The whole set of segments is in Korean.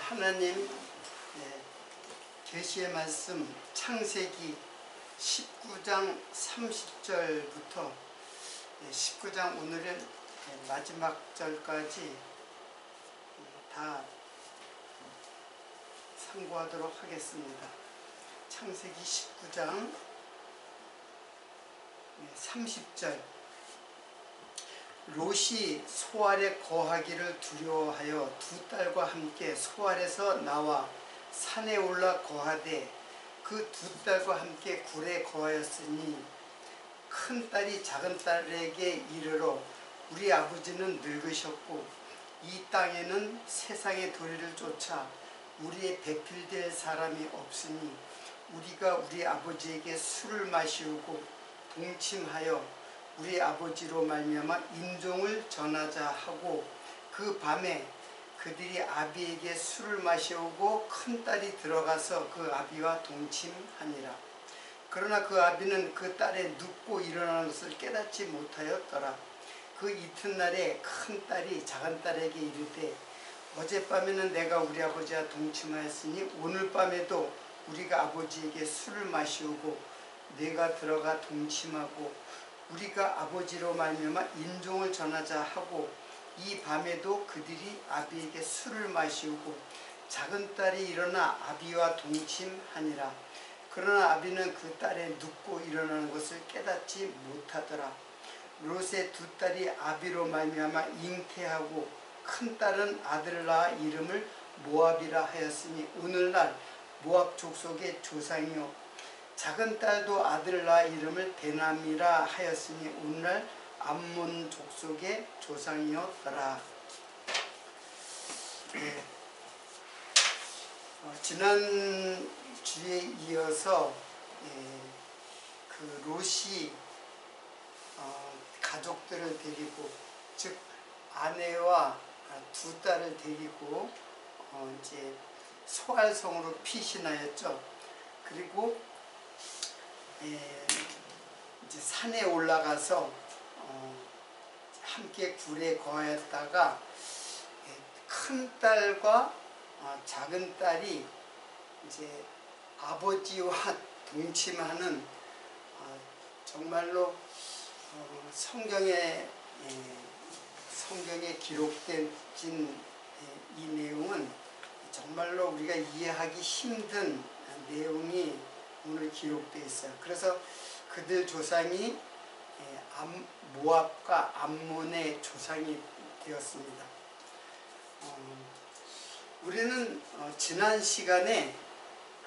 하나님 계시의 말씀 창세기 19장 30절부터 19장 오늘은 마지막 절까지 다 참고하도록 하겠습니다. 창세기 19장 30절 롯이 소알에 거하기를 두려워하여 두 딸과 함께 소알에서 나와 산에 올라 거하되 그 두 딸과 함께 굴에 거하였으니 큰 딸이 작은 딸에게 이르러 우리 아버지는 늙으셨고 이 땅에는 세상의 도리를 쫓아 우리의 배필될 사람이 없으니 우리가 우리 아버지에게 술을 마시우고 동침하여 우리 아버지로 말미암아 임종을 전하자 하고 그 밤에 그들이 아비에게 술을 마시우고 큰딸이 들어가서 그 아비와 동침하니라. 그러나 그 아비는 그 딸의 눕고 일어나는 것을 깨닫지 못하였더라. 그 이튿날에 큰딸이 작은딸에게 이르되 어젯밤에는 내가 우리 아버지와 동침하였으니 오늘 밤에도 우리가 아버지에게 술을 마시우고 내가 들어가 동침하고 우리가 아버지로 말미암아 임종을 전하자 하고 이 밤에도 그들이 아비에게 술을 마시우고 작은 딸이 일어나 아비와 동침하니라. 그러나 아비는 그 딸의 눕고 일어나는 것을 깨닫지 못하더라. 롯의 두 딸이 아비로 말미암아 잉태하고 큰 딸은 아들을 낳아 이름을 모압이라 하였으니 오늘날 모압 족속의 조상이요 작은 딸도 아들을 낳아 이름을 베남이라 하였으니 오늘날 암몬 족속의 조상이었더라. 지난 주에 이어서 그 롯이 가족들을 데리고 즉 아내와 두 딸을 데리고 이제 소알성으로 피신하였죠. 그리고 이제 산에 올라가서 함께 굴에 거하였다가 큰 딸과 작은 딸이 이제 아버지와 동침하는 정말로 성경에 기록된 이 내용은 정말로 우리가 이해하기 힘든 내용이 오늘 기록되어 있어요. 그래서 그들 조상이 모압과 암몬의 조상이 되었습니다. 우리는 지난 시간에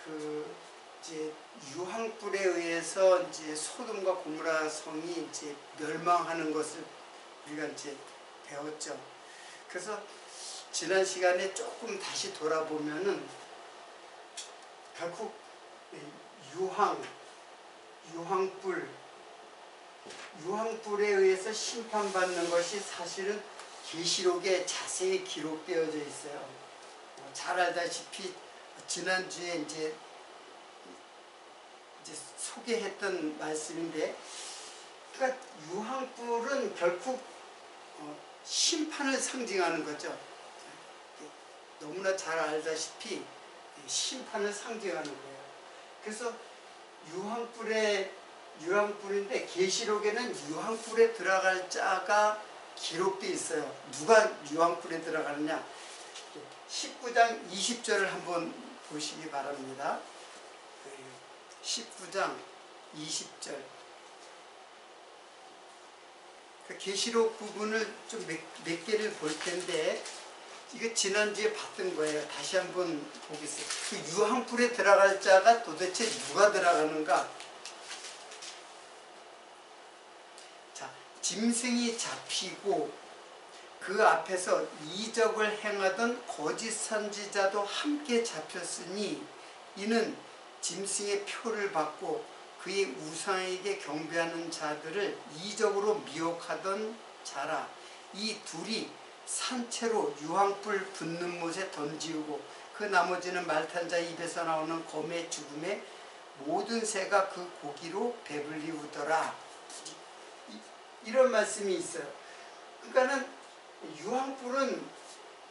그 이제 유황불에 의해서 이제 소돔과 고모라 성이 이제 멸망하는 것을 우리가 이제 배웠죠. 그래서 지난 시간에 조금 다시 돌아보면은 결국 유황불에 의해서 심판받는 것이 사실은 계시록에 자세히 기록되어져 있어요. 잘 알다시피 지난주에 이제 소개했던 말씀인데, 그러니까 유황불은 결국 심판을 상징하는 거죠. 너무나 잘 알다시피 심판을 상징하는 거예요. 그래서 유황불인데 계시록에는 유황불에 들어갈 자가 기록되어 있어요. 누가 유황불에 들어가느냐? 19장 20절을 한번 보시기 바랍니다. 19장 20절. 그 계시록 부분을 좀 몇 개를 볼 텐데, 이거 지난주에 봤던 거예요. 다시 한번 보겠어요. 그 유황불에 들어갈 자가 도대체 누가 들어가는가? 자, 짐승이 잡히고 그 앞에서 이적을 행하던 거짓 선지자도 함께 잡혔으니 이는 짐승의 표를 받고 그의 우상에게 경배하는 자들을 이적으로 미혹하던 자라. 이 둘이 산채로 유황불 붙는 못에 던지우고 그 나머지는 말탄 자 입에서 나오는 검의 죽음에 모든 새가 그 고기로 배불리우더라. 이런 말씀이 있어요. 그러니까는 유황불은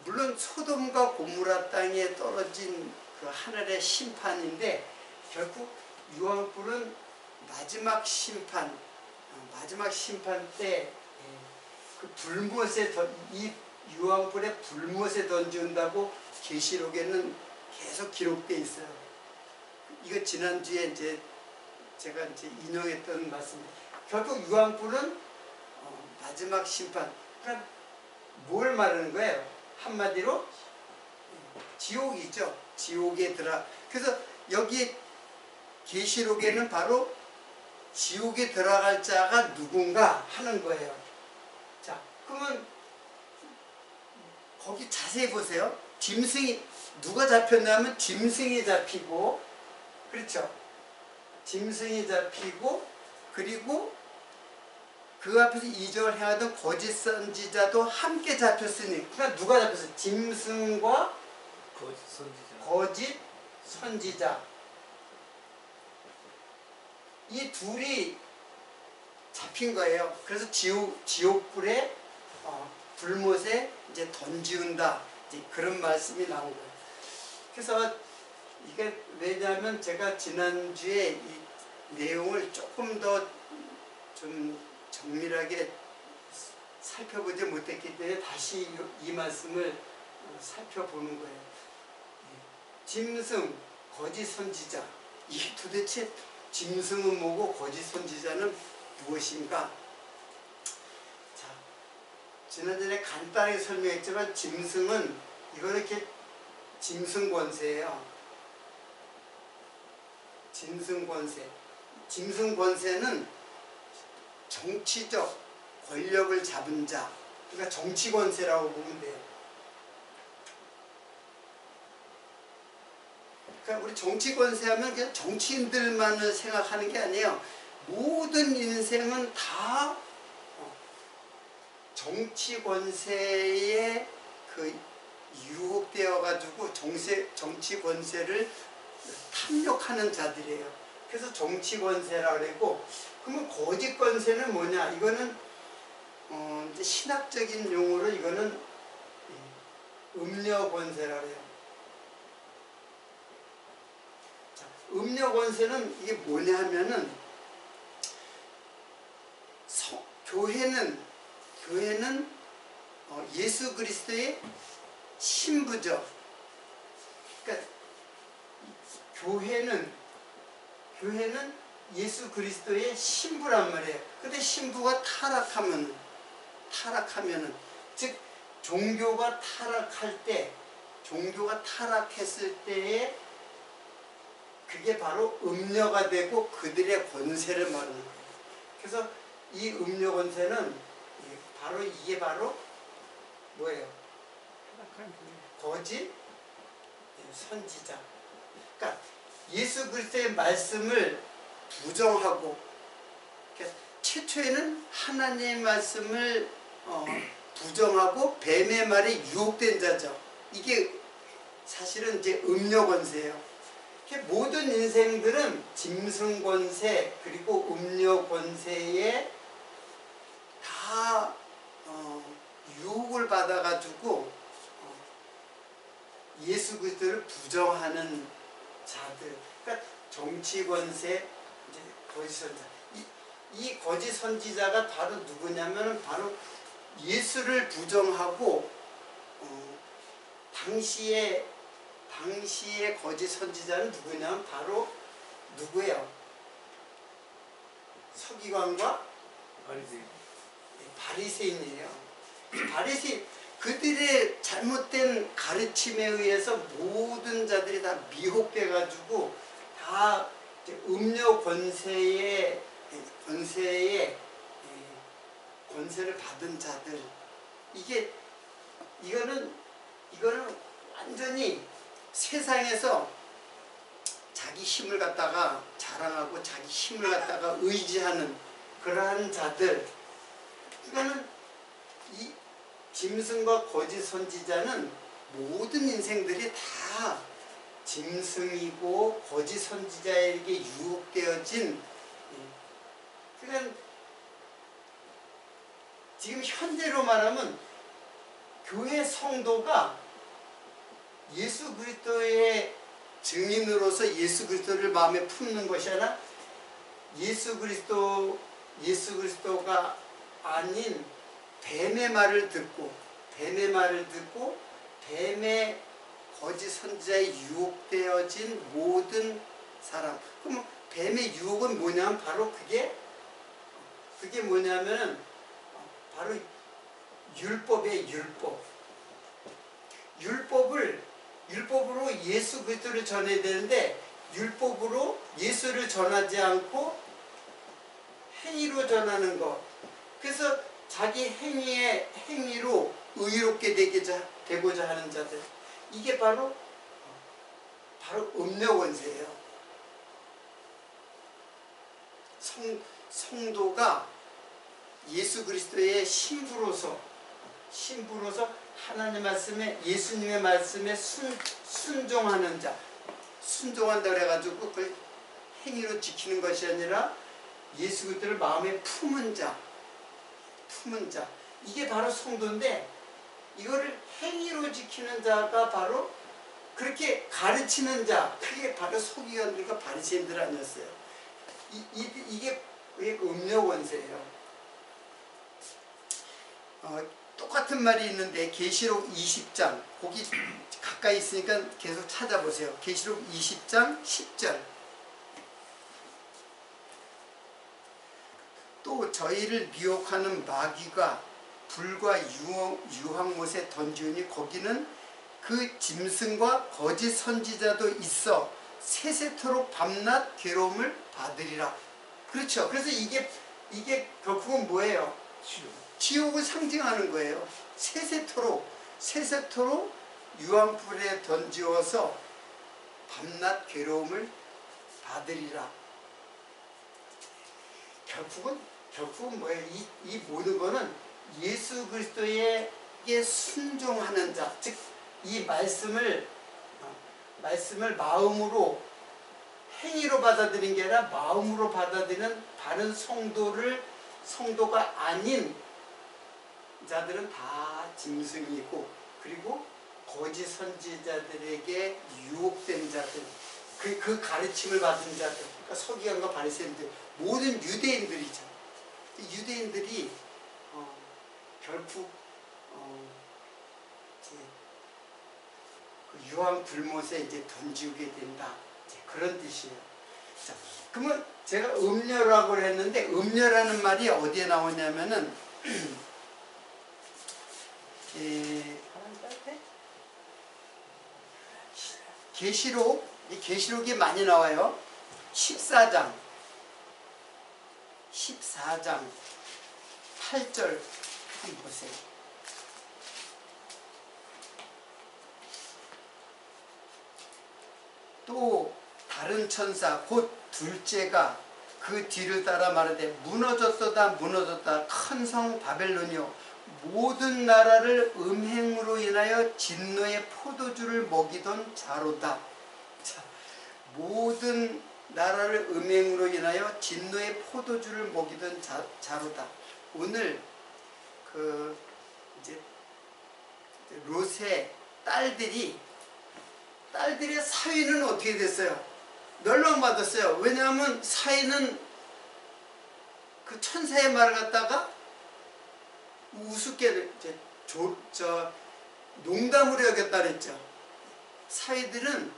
물론 소돔과 고모라 땅에 떨어진 그 하늘의 심판인데 결국 유황불은 마지막 심판 때 그 불못에 이 유황불에 불못에 던진다고 계시록에는 계속 기록돼 있어요. 이거 지난주에 이제 제가 이제 인용했던 말씀입니다. 결국 유황불은 마지막 심판. 그러니까 뭘 말하는 거예요? 한마디로 지옥이죠. 지옥에 들어. 그래서 여기 계시록에는 바로 지옥에 들어갈 자가 누군가 하는 거예요. 자, 그러면 거기 자세히 보세요. 짐승이 누가 잡혔냐면 짐승이 잡히고, 그렇죠? 짐승이 잡히고, 그리고 그 앞에서 이적을 행하던 거짓 선지자도 함께 잡혔으니, 그러니까 누가 잡혔어요? 짐승과 거짓 선지자. 이 둘이 잡힌 거예요. 그래서 지옥불에 불못에 이제 던지운다. 이제 그런 말씀이 나온 거예요. 그래서 이게 왜냐하면 제가 지난주에 이 내용을 조금 더 좀 정밀하게 살펴보지 못했기 때문에 다시 이 말씀을 살펴보는 거예요. 짐승, 거짓 선지자. 이게 도대체 짐승은 뭐고 거짓 선지자는 무엇인가? 자, 지난번에 간단하게 설명했지만 짐승은 이거는 이렇게 짐승 권세예요. 짐승 권세. 짐승 권세는 정치적 권력을 잡은 자, 그러니까 정치 권세라고 보면 돼요. 그러니까 우리 정치 권세하면 그냥 정치인들만을 생각하는 게 아니에요. 모든 인생은 다 정치 권세에 그 유혹되어 가지고 정치 권세를 탐욕하는 자들이에요. 그래서 정치 권세라고 그러고, 그러면 거짓 권세는 뭐냐? 이거는 이제 신학적인 용어로 이거는 음녀 권세라고 해요. 자, 음녀 권세는 이게 뭐냐 하면은 교회는 예수 그리스도의 신부죠. 그러니까 교회는 예수 그리스도의 신부란 말이에요. 근데 신부가 타락하면은 즉 종교가 타락했을 때에 그게 바로 음녀가 되고 그들의 권세를 말하는 거예요. 그래서 이 음녀 권세는 이게 바로 뭐예요? 거짓 선지자. 그러니까 예수 그리스도의 말씀을 부정하고, 그러니까 최초에는 하나님의 말씀을 부정하고 뱀의 말에 유혹된 자죠. 이게 사실은 이제 음녀 권세예요. 모든 인생들은 짐승 권세 그리고 음녀 권세에 다 유혹을 받아가지고 예수 그리스도를 부정하는 자들. 그러니까 정치 권세, 이제 거짓 선지자. 이 거짓 선지자가 바로 누구냐면 바로 예수를 부정하고 당시의 거짓 선지자는 누구냐면 바로 누구예요? 서기관과 바리새인이에요. 바리새인, 그들의 잘못된 가르침에 의해서 모든 자들이 다 미혹돼 가지고 다 음료 권세의 권세를 받은 자들. 이거는 완전히 세상에서 자기 힘을 갖다가 자랑하고 자기 힘을 갖다가 의지하는 그러한 자들. 이거는 이 짐승과 거짓 선지자는 모든 인생들이 다 짐승이고 거짓 선지자에게 유혹되어진, 그러니까 지금 현대로 말하면 교회 성도가 예수 그리스도의 증인으로서 예수 그리스도를 마음에 품는 것이 아니라 예수 그리스도가 아닌 뱀의 말을 듣고 뱀의 거짓 선지자에 유혹되어진 모든 사람. 그럼 뱀의 유혹은 뭐냐면 바로 그게 뭐냐면 바로 율법이에요. 율법으로 예수 그리스도를 전해야 되는데 율법으로 예수를 전하지 않고 행위로 전하는 것. 그래서 자기 행위로 의롭게 되고자 하는 자들. 이게 바로 음녀 권세예요. 성도가 예수 그리스도의 신부로서 하나님 말씀에 예수님의 말씀에 순종하는 자. 순종한다 그래가지고 그 행위로 지키는 것이 아니라 예수 그리스도를 마음에 품은 자. 이게 바로 성도인데 이거를 행위로 지키는 자가 바로 그렇게 가르치는 자. 그게 바로 서기관들과 바리새인들 아니었어요. 이게 음료 권세예요. 똑같은 말이 있는데 계시록 20장 거기 가까이 있으니까 계속 찾아보세요. 계시록 20장 10절. 또 저희를 미혹하는 마귀가 불과 유황못에 던지우니 거기는 그 짐승과 거짓 선지자도 있어 세세토록 밤낮 괴로움을 받으리라. 그렇죠. 그래서 이게 결국은 뭐예요? 지옥을 상징하는 거예요. 세세토록 유황불에 던지어서 밤낮 괴로움을 받으리라. 결국은 뭐예요? 이 모든 거는 예수 그리스도에게 순종하는 자, 즉 이 말씀을 마음으로 행위로 받아들이는 게 아니라 마음으로 받아들이는 바른 성도가 아닌 자들은 다 짐승이고, 그리고 거짓 선지자들에게 유혹된 자들, 그 가르침을 받은 자들, 그러니까 서기관과 바리새인들, 모든 유대인들이죠. 유대인들이 결국 그 유황 불못에 이제 던지게 된다. 그런 뜻이에요. 자, 그러면 제가 음녀라고 했는데 음녀라는 말이 어디에 나오냐면은 계시록이 많이 나와요. 14장 8절 한번 보세요. 또 다른 천사 곧 둘째가 그 뒤를 따라 말하되 무너졌도다 큰 성 바벨론이요 모든 나라를 음행으로 인하여 진노의 포도주를 먹이던 자로다. 자, 모든 나라를 음행으로 인하여 진노의 포도주를 먹이던 자로다. 오늘 이제 롯의 딸들의 사위는 어떻게 됐어요? 멸망받았어요. 왜냐하면 사위는 그 천사의 말을 갖다가 우습게 농담으로 여겼다 그랬죠. 사위들은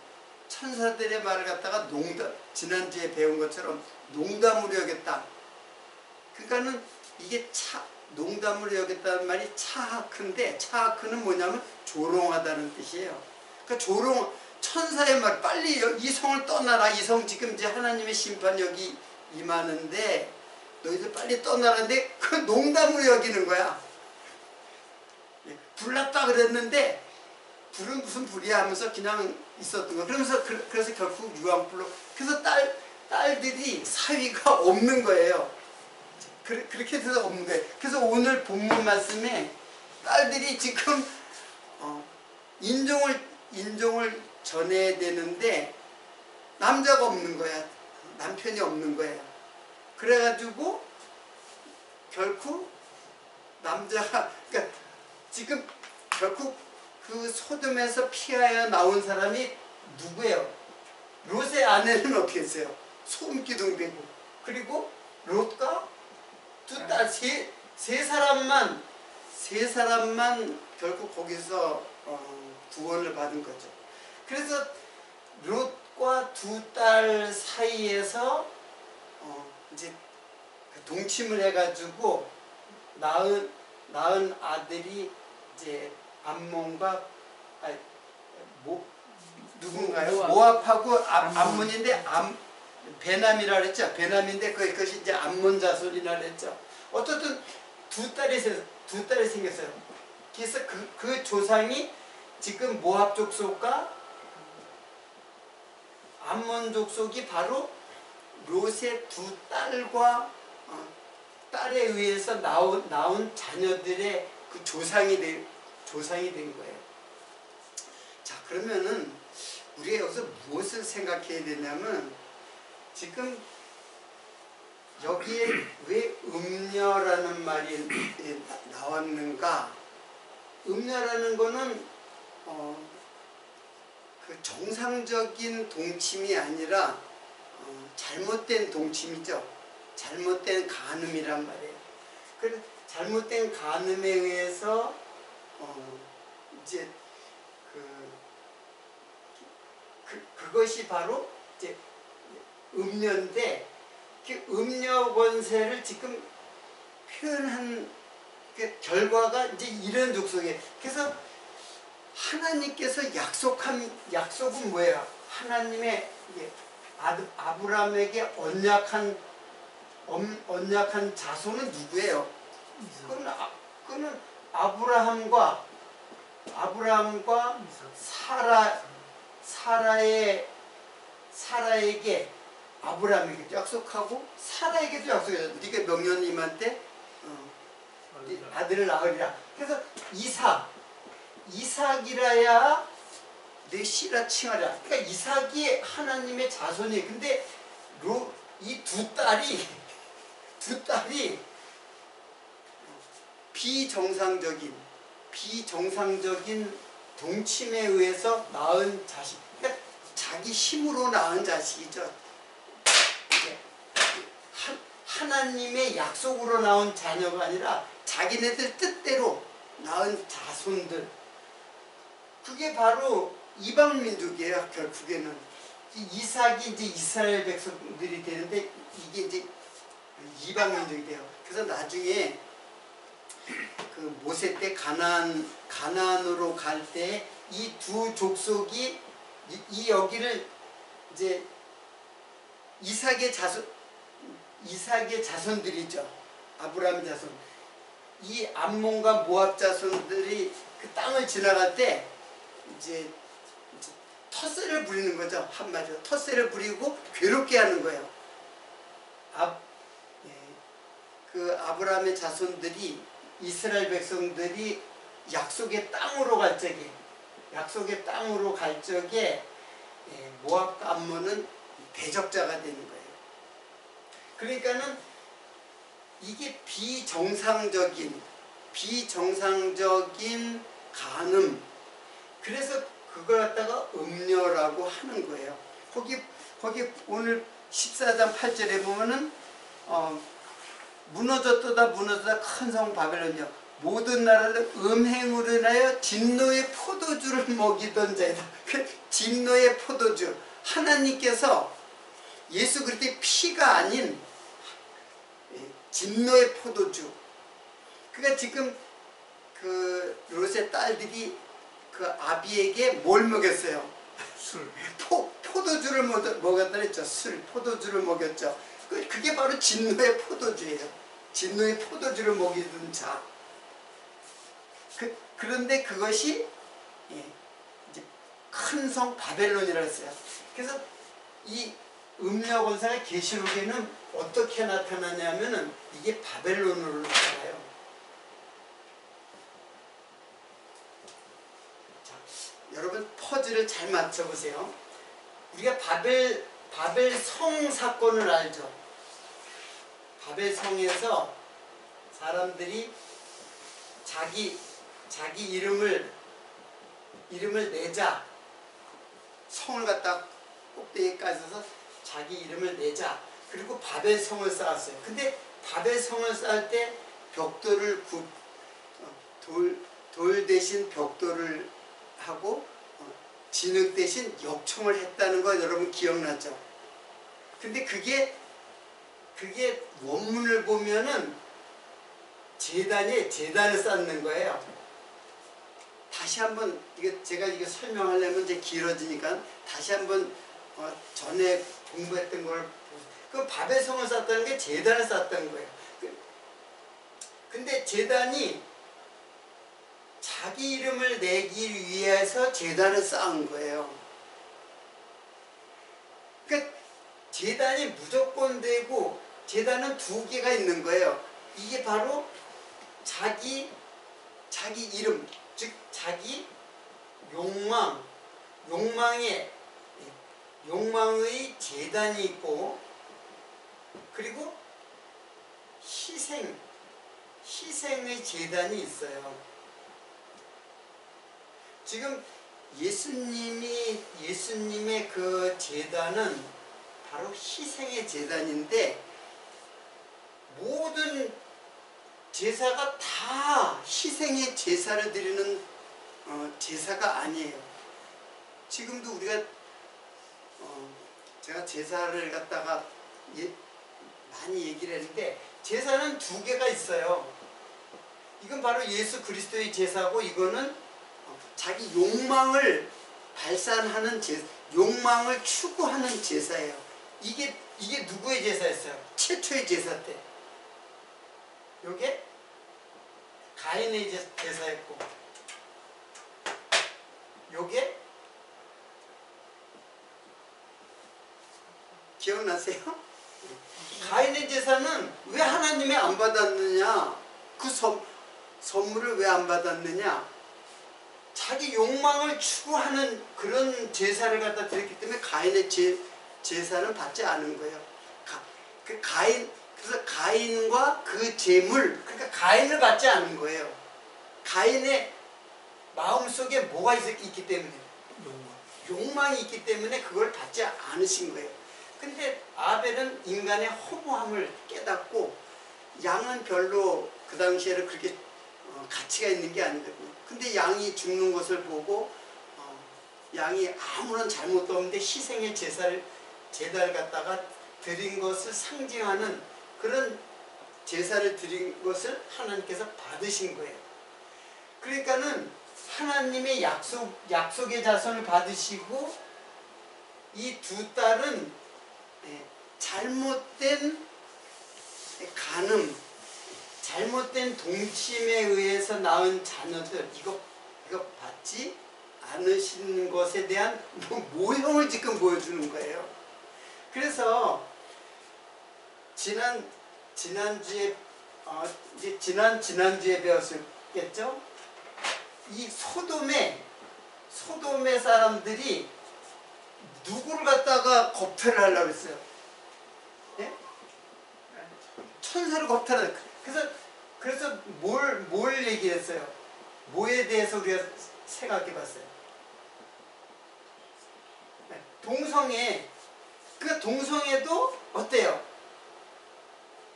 천사들의 말을 갖다가 지난주에 배운 것처럼 농담으로 여겼다. 그러니까는 이게 농담으로 여겼다는 말이 차하크인데, 차하크는 뭐냐면 조롱하다는 뜻이에요. 그러니까 천사의 말, 빨리 이 성을 떠나라. 이 성 지금 이제 하나님의 심판 여기 임하는데 너희들 빨리 떠나라는데 그 농담으로 여기는 거야. 불났다 그랬는데 불은 무슨 불이야 하면서 그냥 있었던 거야. 그래서 결국 유황불로. 그래서 딸들이 사위가 없는 거예요. 그렇게 돼서 없는 거예요. 그래서 오늘 본문 말씀에 딸들이 지금 인종을 전해야 되는데 남자가 없는 거야. 남편이 없는 거예요. 그래가지고 결국 남자가, 그러니까 지금 결국 그 소돔에서 피하여 나온 사람이 누구예요? 롯의 아내는 어떻게 했어요? 소음기둥되고, 그리고 롯과 두 딸, 세 사람만 결국 거기서 구원을 받은 거죠. 그래서 롯과 두 딸 사이에서 이제 동침을 해가지고 낳은 아들이 이제 암몬과 누군가요? 모압하고 암몬인데 베남이라 그랬죠. 베남인데 그것이 이제 암몬 자손이라 그랬죠. 어쨌든 두 딸이 생겼어요. 그래서 그 조상이 지금 모압 족속과 암몬 족속이 바로 롯의 두 딸과 딸에 의해서 나온 자녀들의 그 조상이 된 거예요. 자, 그러면은 우리가 여기서 무엇을 생각해야 되냐면, 지금 여기에 왜 음녀라는 말이 나왔는가? 음녀라는 거는 그 정상적인 동침이 아니라 잘못된 동침이죠. 잘못된 간음이란 말이에요. 그래서 잘못된 간음에 의해서 이제 그것이 바로 이제 음녀인데, 그 음녀 권세를 지금 표현한 그 결과가 이제 이런 족속이에요. 그래서 하나님께서 약속은 뭐예요? 하나님의 아브라함에게 언약한 자손은 누구예요? 그거는 아브라함과 사라에게 아브라함에게도 약속하고 사라에게도 약속해요. 네가 명령님한테 아들을 낳으리라. 그래서 이삭이라야 내 씨라 칭하리라. 그러니까 이삭이 하나님의 자손이에요. 근데 이 두 딸이 비정상적인 동침에 의해서 낳은 자식, 그러니까 자기 힘으로 낳은 자식이죠. 하나님의 약속으로 낳은 자녀가 아니라 자기네들 뜻대로 낳은 자손들, 그게 바로 이방민족이에요. 결국에는 이삭이 이제 이스라엘 백성들이 되는데, 이게 이제 이방민족이 돼요. 그래서 나중에 그 모세 때 가나안으로 갈 때 이 두 족속이 여기를 이제 이삭의 자손들이죠. 아브라함 자손. 이 암몬과 모압 자손들이 그 땅을 지나갈 때 이제 텃세를 부리는 거죠. 한마디로 텃세를 부리고 괴롭게 하는 거예요. 그 아브라함의 자손들이, 이스라엘 백성들이 약속의 땅으로 갈 적에 모압과 암몬은 대적자가 되는 거예요. 그러니까는 이게 비정상적인 간음, 그래서 그걸 갖다가 음녀라고 하는 거예요. 거기 오늘 14장 8절에 보면은 무너졌다 큰 성 바벨론이여, 모든 나라를 음행으로 인하여 진노의 포도주를 먹이던 자이다. 그 진노의 포도주, 하나님께서 예수 그리스도의 피가 아닌 진노의 포도주. 그러니까 지금 그 롯의 딸들이 그 아비에게 뭘 먹였어요? 술. 포도주를 먹였다 그랬죠. 포도주를 먹였죠. 그게 바로 진노의 포도주예요. 진노의 포도주를 먹이던 자. 그런데 그것이 이제 큰 성 바벨론이라고 했어요. 그래서 이 음녀 권세가 계시록에는 어떻게 나타나냐면은 이게 바벨론으로 나타나요. 자, 여러분 퍼즐을 잘 맞춰보세요. 우리가 바벨 성 사건을 알죠. 바벨 성에서 사람들이 자기 이름을 내자. 성을 갖다 꼭대기까지 서서 자기 이름을 내자. 그리고 바벨 성을 쌓았어요. 근데 바벨 성을 쌓을 때 벽돌을 돌 대신 벽돌을 하고 진흙 대신 역청을 했다는 거 여러분 기억나죠? 근데 그게 원문을 보면은 제단을 쌓는 거예요. 다시 한번 제가 이거 설명하려면 이제 길어지니까 다시 한번 전에 공부했던 걸 그 바벨성을 쌓았다는 게 제단을 쌓았다는 거예요. 근데 제단이 자기 이름을 내기 위해서 제단을 쌓은 거예요. 그러니까 제단이 무조건 되고 제단은 두 개가 있는 거예요. 이게 바로 자기 이름, 즉 자기 욕망의 제단이 있고, 그리고 희생의 제단이 있어요. 지금 예수님의 그 제단은 바로 희생의 제단인데, 모든 제사가 다 희생의 제사를 드리는 제사가 아니에요. 지금도 우리가 제가 제사를 갖다가 많이 얘기를 했는데, 제사는 두 개가 있어요. 이건 바로 예수 그리스도의 제사고, 이거는 자기 욕망을 발산하는 제사, 욕망을 추구하는 제사예요. 이게 누구의 제사였어요? 최초의 제사 때. 요게 가인의 제사였고, 요게 기억나세요? 가인의 제사는 왜 하나님이 안 받았느냐? 그 선물을 왜 안 받았느냐? 자기 욕망을 추구하는 그런 제사를 갖다 드렸기 때문에 가인의 제사는 받지 않은 거예요. 그래서 가인과 그 제물, 그러니까 가인을 받지 않은 거예요. 가인의 마음속에 뭐가 있기 때문에? 욕망이 있기 때문에 그걸 받지 않으신 거예요. 근데 아벨은 인간의 허무함을 깨닫고, 양은 별로 그 당시에는 그렇게 가치가 있는 게 아니거든요. 근데 양이 죽는 것을 보고 양이 아무런 잘못도 없는데 희생의 제사를 갖다가 드린 것을 상징하는 그런 제사를 드린 것을 하나님께서 받으신 거예요. 그러니까는 하나님의 약속의 자손을 받으시고, 이 두 딸은 잘못된 간음, 잘못된 동침에 의해서 낳은 자녀들, 이거 받지 않으신 것에 대한 모형을 지금 보여주는 거예요. 그래서 지난주에 지난주에 배웠겠죠? 이 소돔의 사람들이 누구를 갖다가 겁탈을 하려고 했어요? 예? 천사를 겁탈을. 그래서 뭘 얘기했어요? 뭐에 대해서 우리가 생각해 봤어요? 동성애. 그 동성애도 어때요?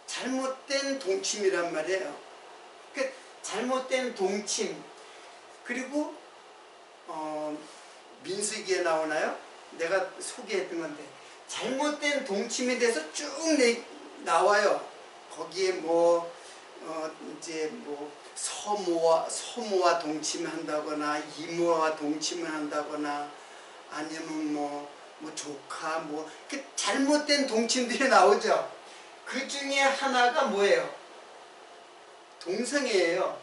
잘못된 동침이란 말이에요. 그 잘못된 동침. 그리고 민수기에 나오나요? 내가 소개했던 건데, 잘못된 동침에 대해서 쭉 나와요. 거기에 이제 서모와 동침한다거나 이모와 동침을 한다거나, 아니면 조카 그 잘못된 동침들이 나오죠. 그 중에 하나가 뭐예요? 동성애예요.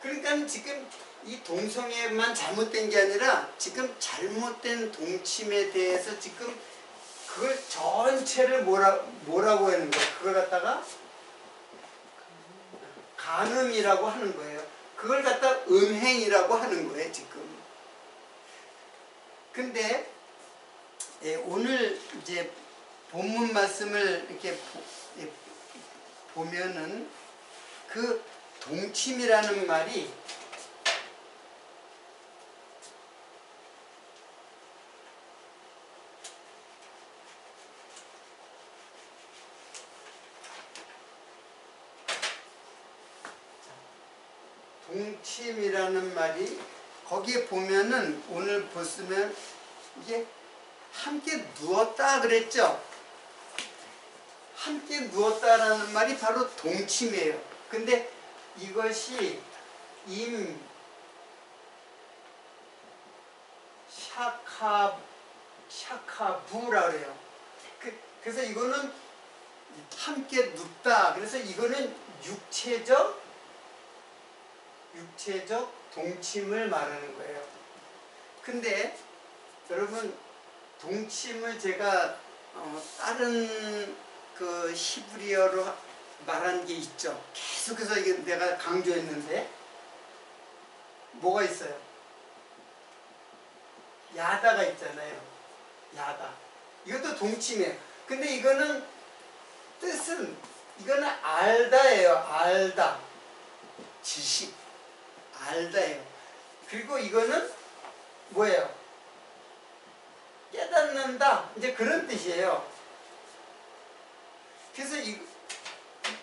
그러니까 지금 이 동성애만 잘못된 게 아니라, 지금 잘못된 동침에 대해서 지금 그걸 전체를 뭐라고 하는 거예요? 그걸 갖다가 간음이라고 하는 거예요. 그걸 갖다 음행이라고 하는 거예요, 지금. 근데 오늘 이제 본문 말씀을 이렇게 보면은 그 동침이라는 말이 동침이라는 말이 거기에 보면은 오늘 보시면 이게 함께 누웠다 그랬죠? 함께 누웠다라는 말이 바로 동침이에요. 근데 이것이 샤카부라 그래요. 그래서 이거는 함께 눕다. 그래서 이거는 육체적 동침을 말하는 거예요. 근데 여러분 동침을 제가 다른 그 히브리어로 말한 게 있죠. 계속해서 이게 내가 강조했는데 뭐가 있어요? 야다가 있잖아요. 야다. 이것도 동침이에요. 근데 이거는 뜻은 이거는 알다예요. 알다. 지식. 알다예요. 그리고 이거는 뭐예요? 깨닫는다. 이제 그런 뜻이에요. 그래서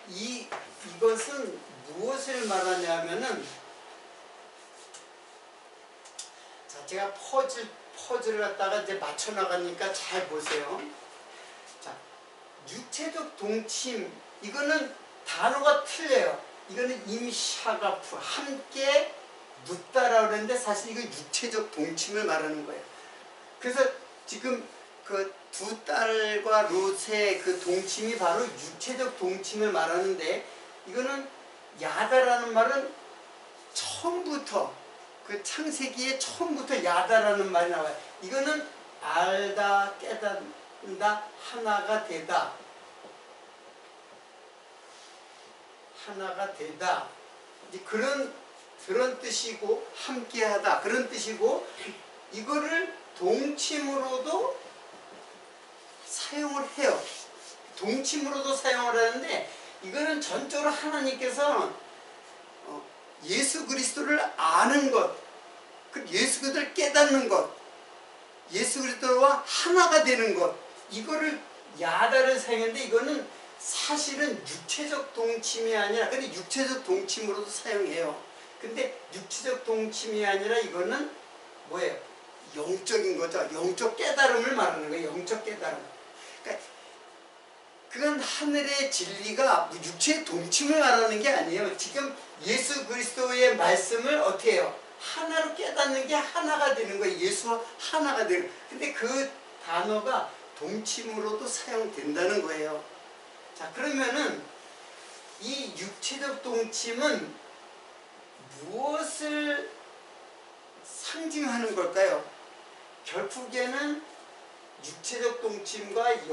이것은 무엇을 말하냐면은 자, 제가 퍼즐을 갖다가 이제 맞춰 나가니까 잘 보세요. 자, 육체적 동침 이거는 단어가 틀려요. 이거는 임샤가프 함께 눕다라고 그랬는데 사실 이거 육체적 동침을 말하는 거예요. 그래서 지금 그 두 딸과 롯의 그 동침이 바로 육체적 동침을 말하는데 이거는 야다라는 말은 처음부터 그 창세기의 처음부터 야다라는 말이 나와요. 이거는 알다, 깨닫는다, 하나가 되다. 하나가 되다. 이제 그런 뜻이고 함께하다 그런 뜻이고 이거를 동침으로도 사용을 해요. 동침으로도 사용을 하는데 이거는 전적으로 하나님께서 예수 그리스도를 아는 것, 그 예수 그리스도를 깨닫는 것, 예수 그리스도와 하나가 되는 것, 이거를 야다를 사용했는데 이거는 사실은 육체적 동침이 아니라 근데 육체적 동침으로도 사용해요. 근데 육체적 동침이 아니라 이거는 뭐예요? 영적인 거죠. 영적 깨달음을 말하는 거예요. 영적 깨달음. 그러니까 그건 하늘의 진리가 육체의 동침을 말하는 게 아니에요. 지금 예수 그리스도의 말씀을 어떻게 해요? 하나로 깨닫는 게 하나가 되는 거예요. 예수와 하나가 되는 거예요. 근데 그 단어가 동침으로도 사용된다는 거예요. 자, 그러면은 이 육체적 동침은 무엇을 상징하는 걸까요? 결국에는 육체적 동침과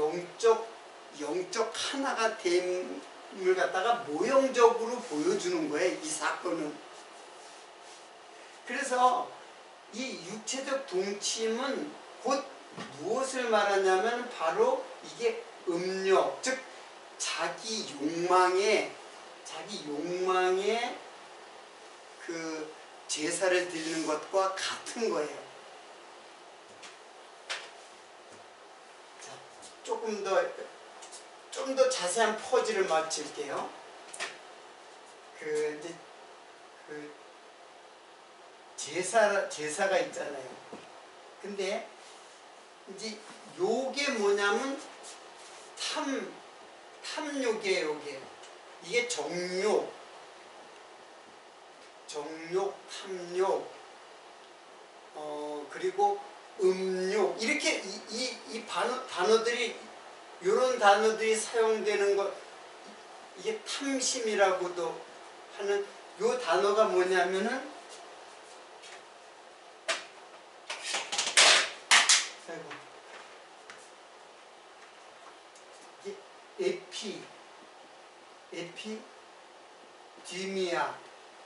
영적 하나가 됨을 갖다가 모형적으로 보여주는 거예요. 이 사건은. 그래서 이 육체적 동침은 곧 무엇을 말하냐면 바로 이게 음욕, 즉 자기 욕망에 그 제사를 드리는 것과 같은 거예요. 자, 좀 더 자세한 퍼즐을 맞출게요. 이제 제사가 있잖아요. 근데 이제 요게 뭐냐면 탐욕이에요. 요게 이게 정욕, 탐욕, 그리고 음욕 이렇게 이 단어들이 이런 단어들이 사용되는 것 이게 탐심이라고도 하는 요 단어가 뭐냐면은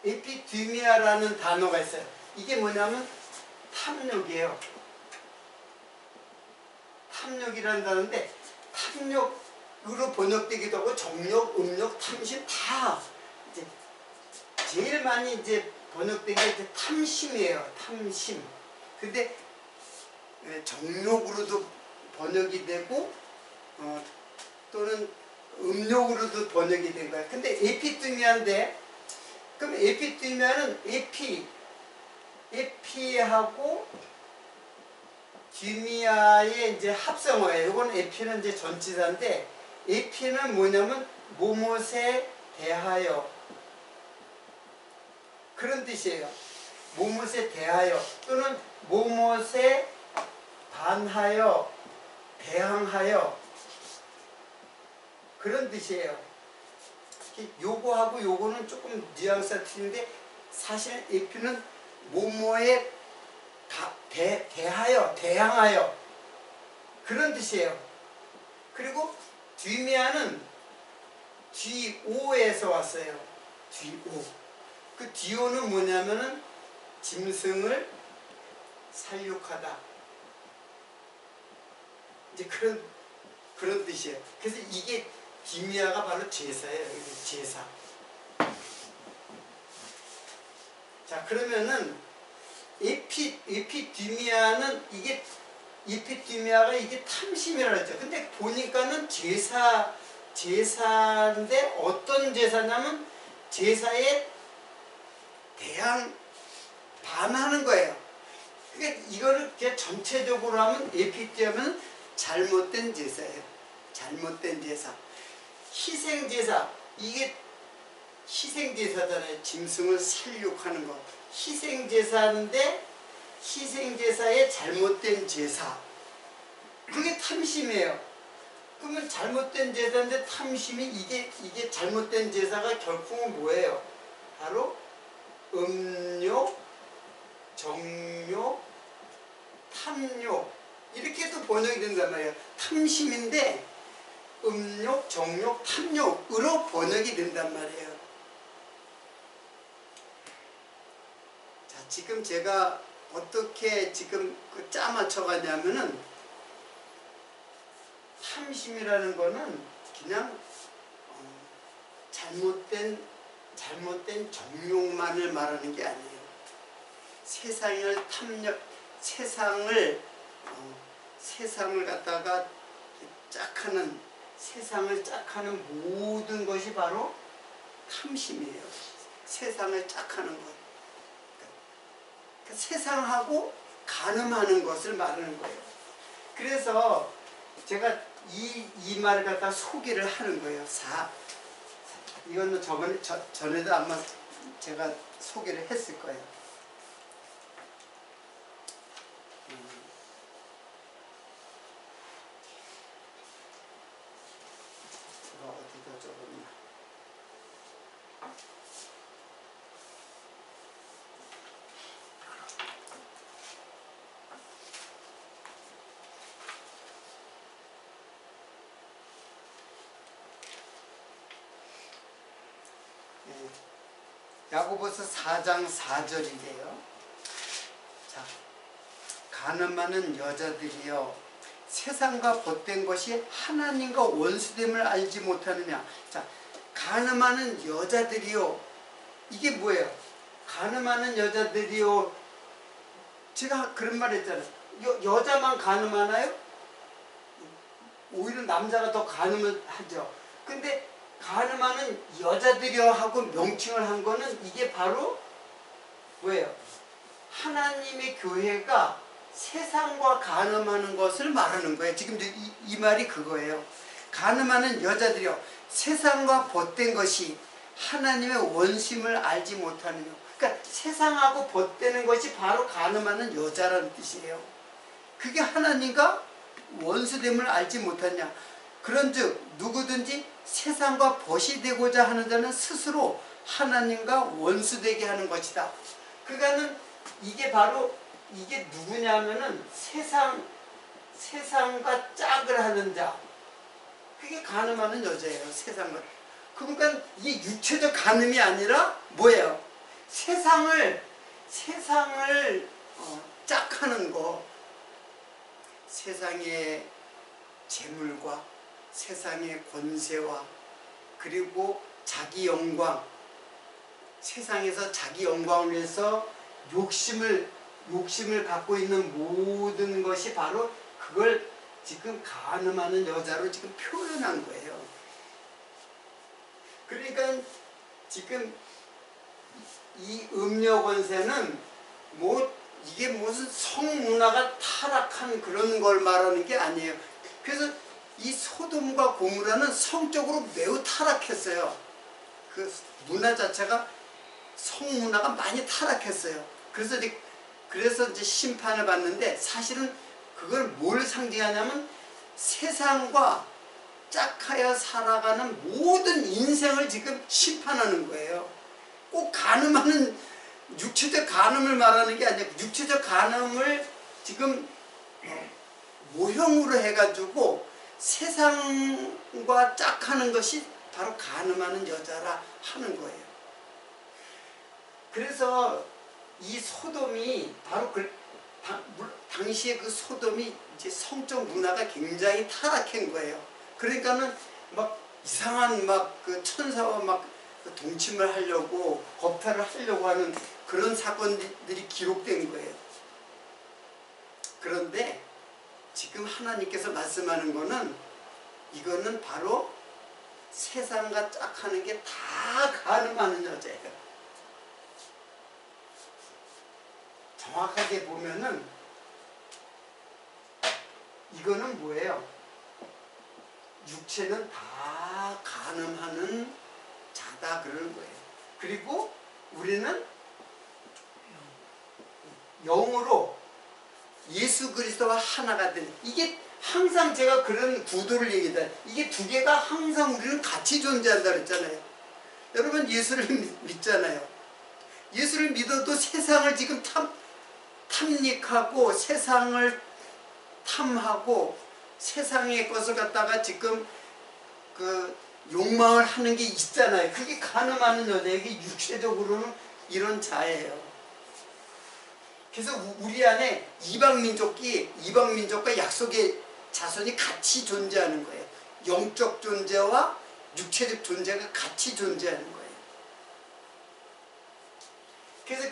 에피디미아라는 단어가 있어요. 이게 뭐냐면 탐욕이에요. 탐욕이라는 단어인데 탐욕으로 번역되기도 하고 정욕, 음욕, 탐심 다 이제 제일 많이 이제 번역된 게 이제 탐심이에요. 탐심. 근데 정욕으로도 번역이 되고 또는 음욕으로도 번역이 된 거야. 근데 에피드미아인데 그럼 에피디미아는 에피하고 디미아의 이제 합성어예요. 이건 에피는 이제 전치사인데, 에피는 뭐냐면 뭐뭇에 대하여, 그런 뜻이에요. 뭐뭇에 대하여 또는 뭐뭇에 반하여, 대항하여, 그런 뜻이에요. 요거하고 요거는 조금 뉘앙스가 틀린데, 사실 에피는 뭐뭐에 대하여, 대항하여, 그런 뜻이에요. 그리고 디미아는 디오에서 왔어요. 디오. 그 디오는 뭐냐면은 짐승을 살육하다, 이제 그런 뜻이에요. 그래서 이게 디미아가 바로 제사예요. 제사. 자, 그러면은 에피디미아는 에피디미아가 이게 탐심이라고 했죠. 근데 보니까는 제사인데 어떤 제사냐면 제사에 대항 반하는 거예요. 그러니까 이거를 그냥 전체적으로 하면 에피디미아는 잘못된 제사예요. 잘못된 제사. 희생제사, 이게 희생제사잖아요. 짐승을 살육하는 거. 희생제사인데 희생제사의 잘못된 제사. 그게 탐심이에요. 그러면 잘못된 제사인데 탐심이 이게 잘못된 제사가 결국은 뭐예요? 바로 음욕, 정욕, 탐욕, 이렇게도 번역이 된단 말이에요. 탐심인데 음욕, 정욕, 탐욕으로 번역이 된단 말이에요. 자, 지금 제가 어떻게 지금 짜맞춰 가냐면은, 탐심이라는 거는 그냥 잘못된 정욕만을 말하는 게 아니에요. 세상을 갖다가 세상을 짝하는 모든 것이 바로 탐심이에요. 세상을 짝하는 것. 그러니까 세상하고 간음하는 것을 말하는 거예요. 그래서 제가 이 말을 갖다 소개를 하는 거예요. 이거는 전에도 아마 제가 소개를 했을 거예요. 어디다 적었나? 야고보서 4장 4절이래요. 자, 가늠하는 여자들이여, 세상과 벗된 것이 하나님과 원수됨을 알지 못하느냐. 자, 가늠하는 여자들이요, 이게 뭐예요? 가늠하는 여자들이요, 제가 그런 말 했잖아요. 여자만 가늠하나요? 오히려 남자가 더 가늠을 하죠. 근데 가늠하는 여자들이여 하고 명칭을 한 거는 이게 바로 뭐예요? 하나님의 교회가 세상과 가늠하는 것을 말하는 거예요. 지금 이 말이 그거예요. 가늠하는 여자들이요, 세상과 벗된 것이 하나님의 원심을 알지 못하느냐. 그러니까 세상하고 벗되는 것이 바로 가늠하는 여자라는 뜻이에요. 그게 하나님과 원수됨을 알지 못하냐. 그런즉 누구든지 세상과 벗이 되고자 하는 자는 스스로 하나님과 원수되게 하는 것이다. 그러니까는 이게 바로 이게 누구냐면은 세상과 짝을 하는 자. 그게 가늠하는 여자예요. 세상을. 그러니까 이게 육체적 가늠이 아니라 뭐예요? 세상을 짝하는 거. 세상의 재물과 세상의 권세와 그리고 자기 영광, 세상에서 자기 영광을 위해서 욕심을 갖고 있는 모든 것이 바로 그걸 지금 가늠하는 여자로 지금 표현한 거예요. 그러니까 지금 이 음녀 권세는 뭐 이게 무슨 성문화가 타락한 그런 걸 말하는 게 아니에요. 그래서 이 소돔과 고모라는 성적으로 매우 타락했어요. 그 문화 자체가 성문화가 많이 타락했어요. 그래서 이제 심판을 받는데 사실은 그걸 뭘 상징하냐면 세상과 짝하여 살아가는 모든 인생을 지금 심판하는 거예요. 꼭 간음하는 육체적 간음을 말하는 게 아니고 육체적 간음을 지금 모형으로 해가지고 세상과 짝하는 것이 바로 간음하는 여자라 하는 거예요. 그래서 이 소돔이 바로 당시에 그 소돔이 이제 성적 문화가 굉장히 타락한 거예요. 그러니까는 막 이상한 막 그 천사와 막 동침을 하려고 겁탈을 하려고 하는 그런 사건들이 기록된 거예요. 그런데 지금 하나님께서 말씀하는 거는 이거는 바로 세상과 짝하는 게 다 간음하는 여자예요. 정확하게 보면은 이거는 뭐예요? 육체는 다 간음하는 자다 그러는 거예요. 그리고 우리는 영으로 예수 그리스도와 하나가 되는, 이게 항상 제가 그런 구도를 얘기해요. 이게 두 개가 항상 우리는 같이 존재한다 그랬잖아요. 여러분 예수를 믿잖아요. 예수를 믿어도 세상을 지금 탐닉하고 세상을 탐하고 세상의 것을 갖다가 지금 그 욕망을 하는 게 있잖아요. 그게 간음하는 여자에게 육체적으로는 이런 자예요. 그래서 우리 안에 이방민족과 약속의 자손이 같이 존재하는 거예요. 영적 존재와 육체적 존재가 같이 존재하는 거예요. 그래서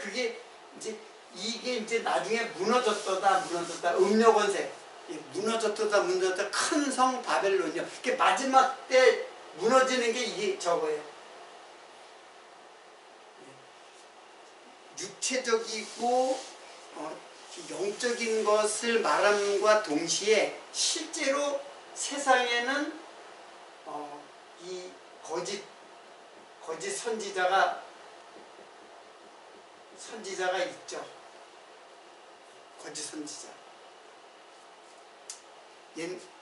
이게 이제 나중에 무너졌다 음녀 권세, 무너졌다 큰 성 바벨론이요. 그 마지막 때 무너지는 게 이게 저거예요. 육체적이고 영적인 것을 말함과 동시에 실제로 세상에는 이 거짓 선지자가 있죠. 거짓 선지자.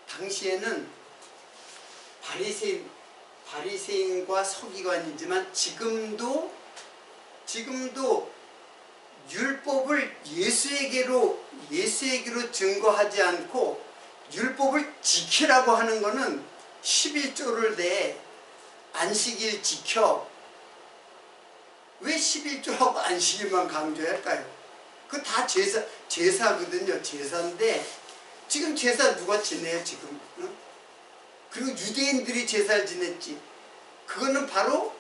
당시에는 바리새인과 서기관이지만 지금도 율법을 예수에게로 증거하지 않고 율법을 지키라고 하는 것은 11조를 내 안식일 지켜. 왜 11조하고 안식일만 강조할까요? 그거 다 제사거든요. 제사인데 지금 제사 누가 지내요 지금? 응? 그리고 유대인들이 제사를 지냈지. 그거는 바로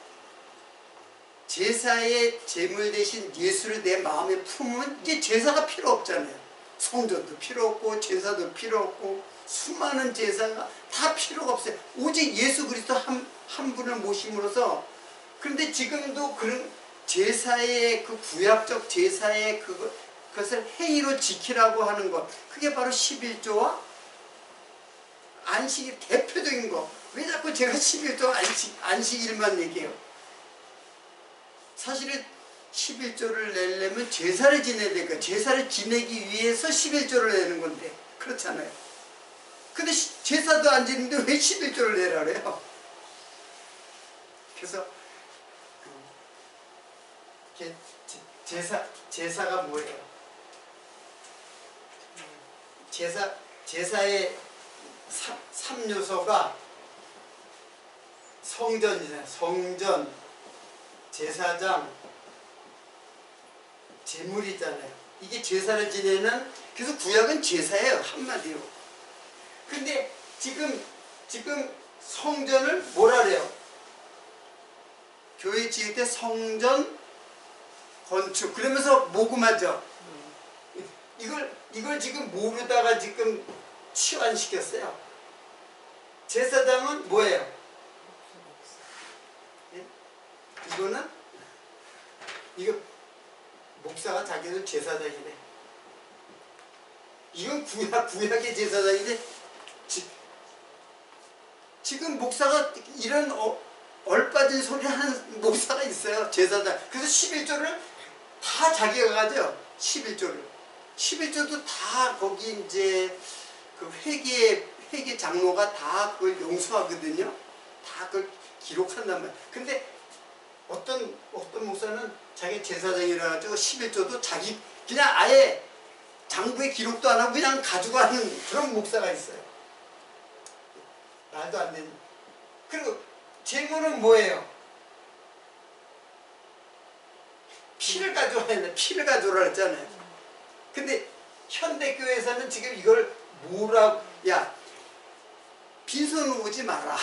제사의 제물 대신 예수를 내 마음에 품으면 이제 제사가 필요 없잖아요. 성전도 필요 없고 제사도 필요 없고 수많은 제사가 다 필요가 없어요. 오직 예수 그리스도 한 분을 모심으로써. 그런데 지금도 그런 제사의 그 구약적 제사의 그것을 행위로 지키라고 하는 것, 그게 바로 11조와 안식일 대표적인 거. 왜 자꾸 제가 11조 안식일만 얘기해요? 사실은 11조를 내려면 제사를 지내야 되니까 제사를 지내기 위해서 11조를 내는 건데 그렇잖아요. 근데 제사도 안 지는데 왜 11조를 내라 그래요? 그래서 제사가 뭐예요? 제사의 3요소가 성전이잖아요. 성전, 제사장, 제물이잖아요. 이게 제사를 지내는, 그래서 구약은 제사예요. 한마디로. 근데 지금 성전을 뭐라 그래요? 교회 지을 때 성전 건축 그러면서 모금하죠. 이걸 지금 모르다가 지금 치환시켰어요. 제사장은 뭐예요? 이거는 이거 목사가 자기는 제사장이래. 이건 구약의 제사장인데 지금 목사가 이런 얼빠진 소리를 하는 목사가 있어요. 제사장. 그래서 11조를 다 자기가 가죠. 11조도 다 거기 이제 그 회계 장로가 다 그걸 용서하거든요. 다 그걸 기록한단 말이에요. 근데 어떤 목사는 자기 제사장이라 가지고 11조도 자기 그냥 아예 장부에 기록도 안 하고 그냥 가져가는 그런 목사가 있어요. 말도 안 되는. 그리고 제물은 뭐예요? 피를 가져와야 돼. 피를 가져오라 했잖아요. 근데 현대교회에서는 지금 이걸 뭐라고, 야, 빈손 오지 마라.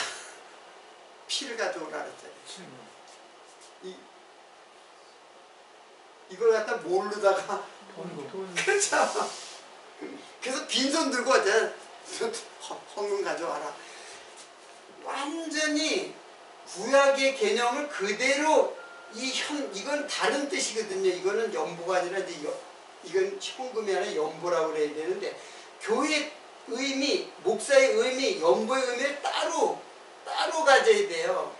피를 가져오라 했잖아요. 이걸 갖다 모르다가 그렇죠. 그래서 빈손 들고 왔잖아. 헌금 가져와라. 완전히 구약의 개념을 그대로 이건 다른 뜻이거든요. 이거는 연보가 아니라 이건 현금이 아니라 연보라고 그래야 되는데 교회의 의미, 목사의 의미, 연보의 의미를 따로 가져야 돼요.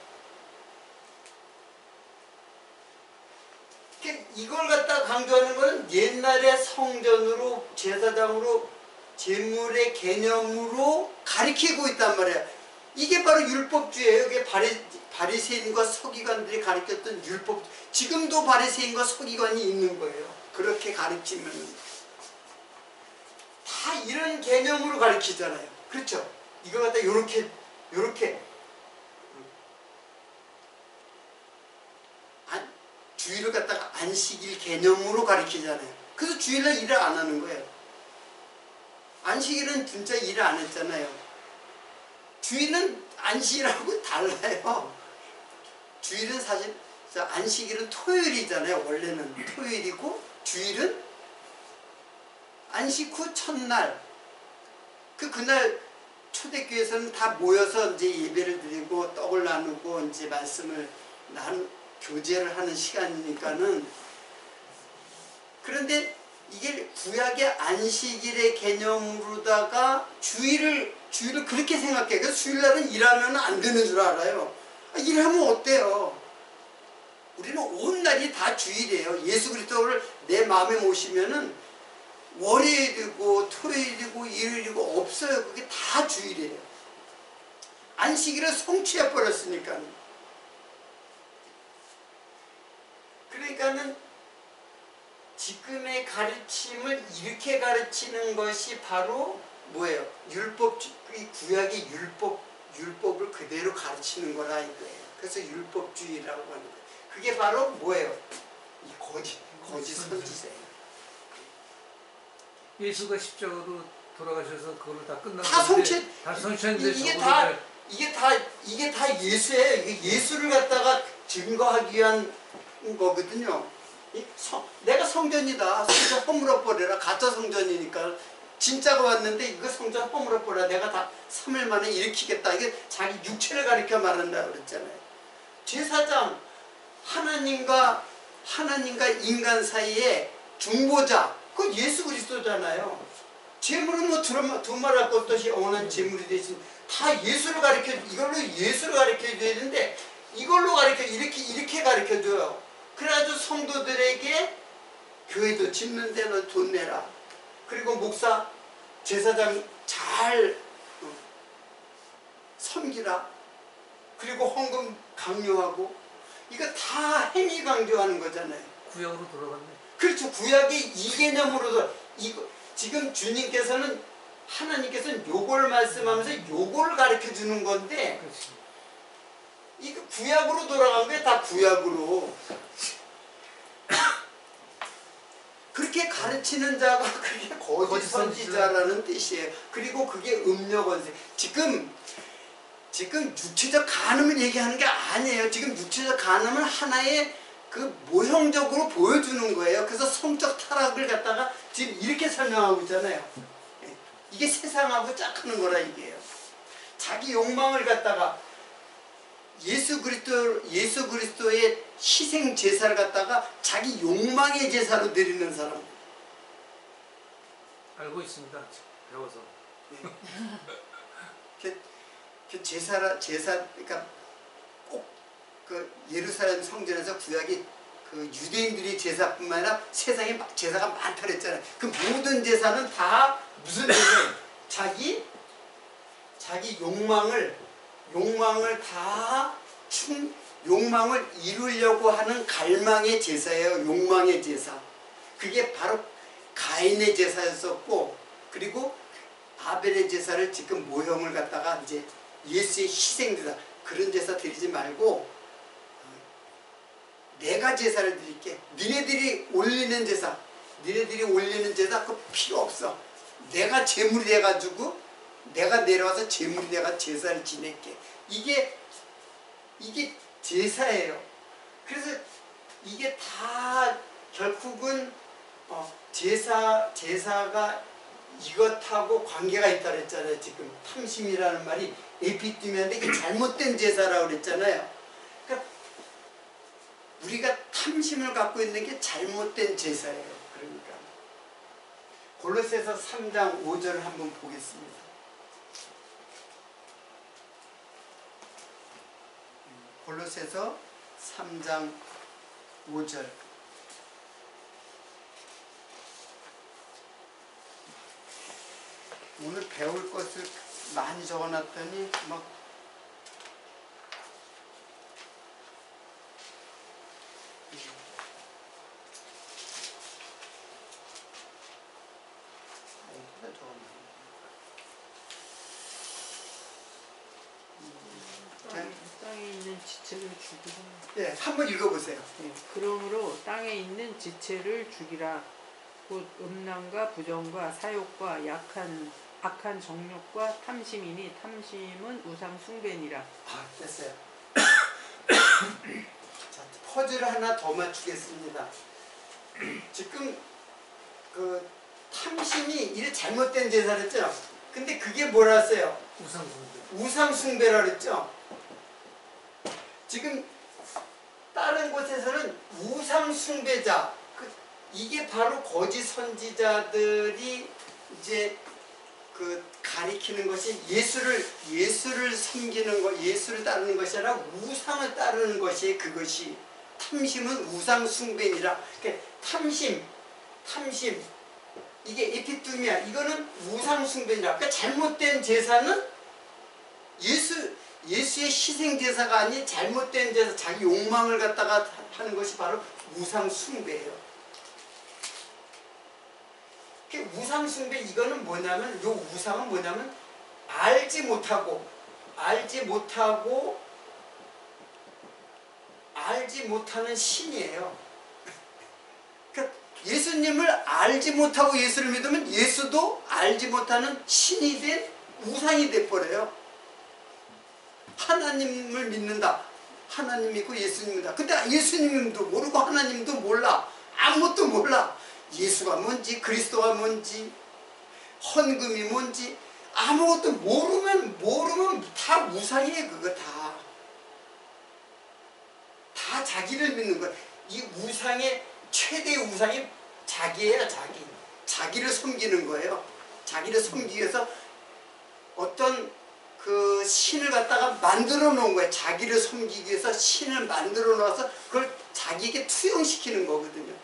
이걸 갖다 강조하는 것은 옛날에 성전으로 제사장으로 제물의 개념으로 가리키고 있단 말이에요. 이게 바로 율법주의예요. 이게 바리새인과 서기관들이 가르쳤던 율법. 지금도 바리새인과 서기관이 있는 거예요. 그렇게 가르치면 다 이런 개념으로 가르치잖아요. 그렇죠? 이걸 갖다 요렇게 주일을 갖다가 안식일 개념으로 가르치잖아요. 그래서 주일날 일을 안 하는 거예요. 안식일은 진짜 일을 안 했잖아요. 주일은 안식일하고 달라요. 주일은 사실 안식일은 토요일이잖아요. 원래는 토요일이고 주일은 안식 후 첫날. 그날 초대교회에서는 다 모여서 이제 예배를 드리고 떡을 나누고 이제 말씀을 교제를 하는 시간이니까는. 그런데 이게 구약의 안식일의 개념으로다가 주일을 그렇게 생각해. 그래서 주일날은 일하면 안 되는 줄 알아요. 일하면 어때요? 우리는 온 날이 다 주일이에요. 예수 그리스도를 내 마음에 모시면은 월요일이고 토요일이고 일요일이고 없어요. 그게 다 주일이에요. 안식일을 성취해 버렸으니까. 그러니까는 지금의 가르침을 이렇게 가르치는 것이 바로 뭐예요? 이 구약의 율법을 그대로 가르치는 거라 이거예요. 그래서 율법주의라고 하는 거예요. 그게 바로 뭐예요? 이 거짓 선지자예요. 예수가 십자가로 돌아가셔서 그걸로 다 끝난 다 성취했는데 이게 다 예수예요. 이게 예수를 갖다가 증거하기 위한 거거든요. 내가 성전이다. 성전 허물어버려라. 가짜 성전이니까. 진짜가 왔는데 이거 성전 허물어버려라. 내가 다 3일 만에 일으키겠다. 이게 자기 육체를 가리켜 말한다고 그랬잖아요. 제사장, 하나님과 인간 사이에 중보자, 그 예수 그리스도잖아요. 제물은 뭐 두말할 것 없이 영원한 제물이 되신 다 예수를 가리켜, 이걸로 예수를 가리켜줘야 되는데 이걸로 이렇게 가리켜줘요. 그래가지고 성도들에게 교회도 짓는데 너 돈 내라. 그리고 목사, 제사장 잘 섬기라. 그리고 헌금 강요하고. 이거 다 행위 강조하는 거잖아요. 구약으로 돌아갔네. 그렇죠. 구약이 이 개념으로도 지금 주님께서는 하나님께서는 요걸 말씀하면서 요걸 가르쳐 주는 건데 그렇지. 이거 구약으로 돌아간 게 다 구약으로. 그렇게 가르치는 자가 그게 거짓 선지자라는 뜻이에요. 그리고 그게 음료 권세. 지금 육체적 간음을 얘기하는 게 아니에요. 지금 육체적 간음은 하나의 그 모형적으로 보여주는 거예요. 그래서 성적 타락을 갖다가 지금 이렇게 설명하고 있잖아요. 이게 세상하고 짝하는 거라 이게요. 자기 욕망을 갖다가 예수 그리스도의 희생 제사를 갖다가 자기 욕망의 제사로 드리는 사람. 알고 있습니다. 배워서. 그러니까 꼭 그 예루살렘 성전에서 구약이 그 유대인들이 제사뿐만 아니라 세상에 제사가 많다 그랬잖아요. 그 모든 제사는 다 무슨 제사예요? 자기 욕망을 욕망을 이루려고 하는 갈망의 제사예요. 욕망의 제사. 그게 바로 가인의 제사였었고, 그리고 아벨의 제사를 지금 모형을 갖다가 이제 예수의 희생제사, 그런 제사 드리지 말고 내가 제사를 드릴게. 니네들이 올리는 제사 그거 필요 없어. 내가 제물이 돼가지고 내가 내려와서 제물이 내가 제사를 지낼게. 이게 제사예요. 그래서 이게 다 결국은 제사가 이것하고 관계가 있다 그랬잖아요. 지금 탐심이라는 말이 에피투미아인데 이게 잘못된 제사라고 그랬잖아요. 그러니까 우리가 탐심을 갖고 있는 게 잘못된 제사예요. 그러니까 골로새서 3장 5절을 한번 보겠습니다. 골로새서 3장 5절. 오늘 배울 것을 많이 적어놨더니 막 땅에 있는 지체를 죽이라. 예, 한번 읽어보세요. 네, 그러므로 땅에 있는 지체를 죽이라. 곧 음란과 부정과 사욕과 악한 정욕과 탐심이니 탐심은 우상 숭배니라. 됐어요. 자, 퍼즐을 하나 더 맞추겠습니다. 지금 그 탐심이 이래 잘못된 제사를 했죠. 근데 그게 뭐라 했어요? 우상숭배라 그랬죠. 지금 다른 곳에서는 우상숭배자, 이게 바로 거짓 선지자들이 이제 그 가리키는 것이 예수를 섬기는 것, 예수를 따르는 것이 아니라 우상을 따르는 것이, 그것이 탐심은 우상숭배니라. 그러니까 탐심 이게 에피투미아, 이거는 우상숭배니라. 그러니까 잘못된 제사는 예수의 희생 제사가 아닌 잘못된 제사, 자기 욕망을 갖다가 하는 것이 바로 우상숭배예요. 우상숭배, 이거는 뭐냐면, 요 우상은 뭐냐면 알지 못하고 알지 못하는 신이에요. 그러니까 예수님을 알지 못하고 예수를 믿으면 예수도 알지 못하는 신이 된 우상이 돼버려요. 하나님을 믿는다. 하나님 믿고 예수님 믿는다. 근데 예수님도 모르고 하나님도 몰라. 아무것도 몰라. 예수가 뭔지, 그리스도가 뭔지, 헌금이 뭔지 아무것도 모르면 다 우상이에요. 그거 다 자기를 믿는 거예요. 이 우상의 최대 우상이 자기예요. 자기를 섬기는 거예요. 자기를 섬기기 위해서 어떤 그 신을 갖다가 만들어 놓은 거예요. 자기를 섬기기 위해서 신을 만들어 놓아서 그걸 자기에게 투영시키는 거거든요.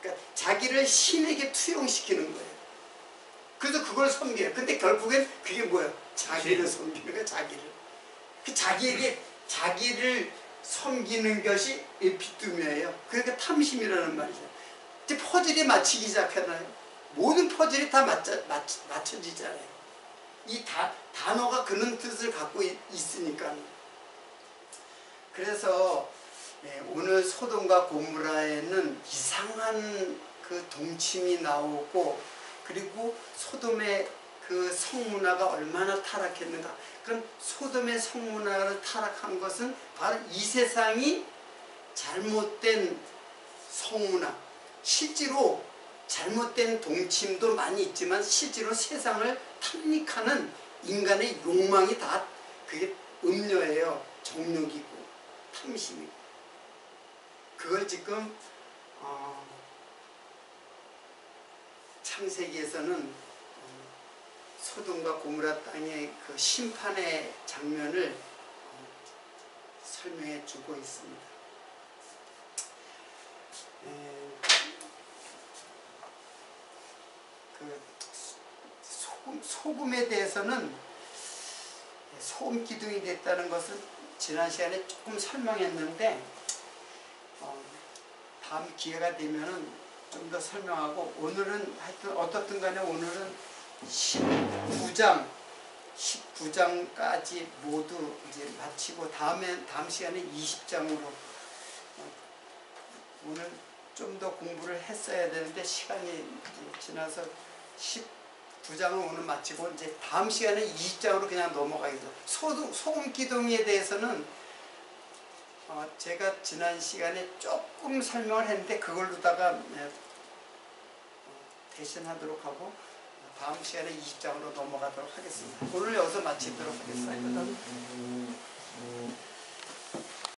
그러니까 자기를 신에게 투영시키는 거예요. 그래서 그걸 섬겨요. 근데 결국엔 그게 뭐예요? 자기를 섬기는 거예요. 자기를 섬기는 것이 에피투미아예요. 그러니까 탐심이라는 말이죠. 이제 퍼즐이 맞추기 시작하나요? 모든 퍼즐이 다 맞춰지잖아요. 이 단어가 그런 뜻을 갖고 있으니까. 그래서 오늘 소돔과 고모라에는 이상한 그 동침이 나오고, 그리고 소돔의 그 성문화가 얼마나 타락했는가. 그럼 소돔의 성문화를 타락한 것은 바로 이 세상이 잘못된 성문화, 실제로 잘못된 동침도 많이 있지만 실제로 세상을 탐닉하는 인간의 욕망이 다 그게 음료예요. 정욕이고. 탐심이고, 그걸 지금 창세기에서는 소돔과 고모라 땅의 그 심판의 장면을 설명해 주고 있습니다. 그 소금에 대해서는 소금 기둥이 됐다는 것은 지난 시간에 조금 설명했는데 다음 기회가 되면은 좀 더 설명하고, 오늘은 하여튼 어떻든 간에 오늘은 19장까지 모두 이제 마치고 다음 시간에 20장으로 오늘 좀 더 공부를 했어야 되는데 시간이 지나서 19장을 오늘 마치고 이제 다음 시간에 20장으로 그냥 넘어가겠습니다. 소금 기둥에 대해서는 제가 지난 시간에 조금 설명을 했는데 그걸로다가 대신하도록 하고 다음 시간에 20장으로 넘어가도록 하겠습니다. 오늘 여기서 마치도록 하겠습니다.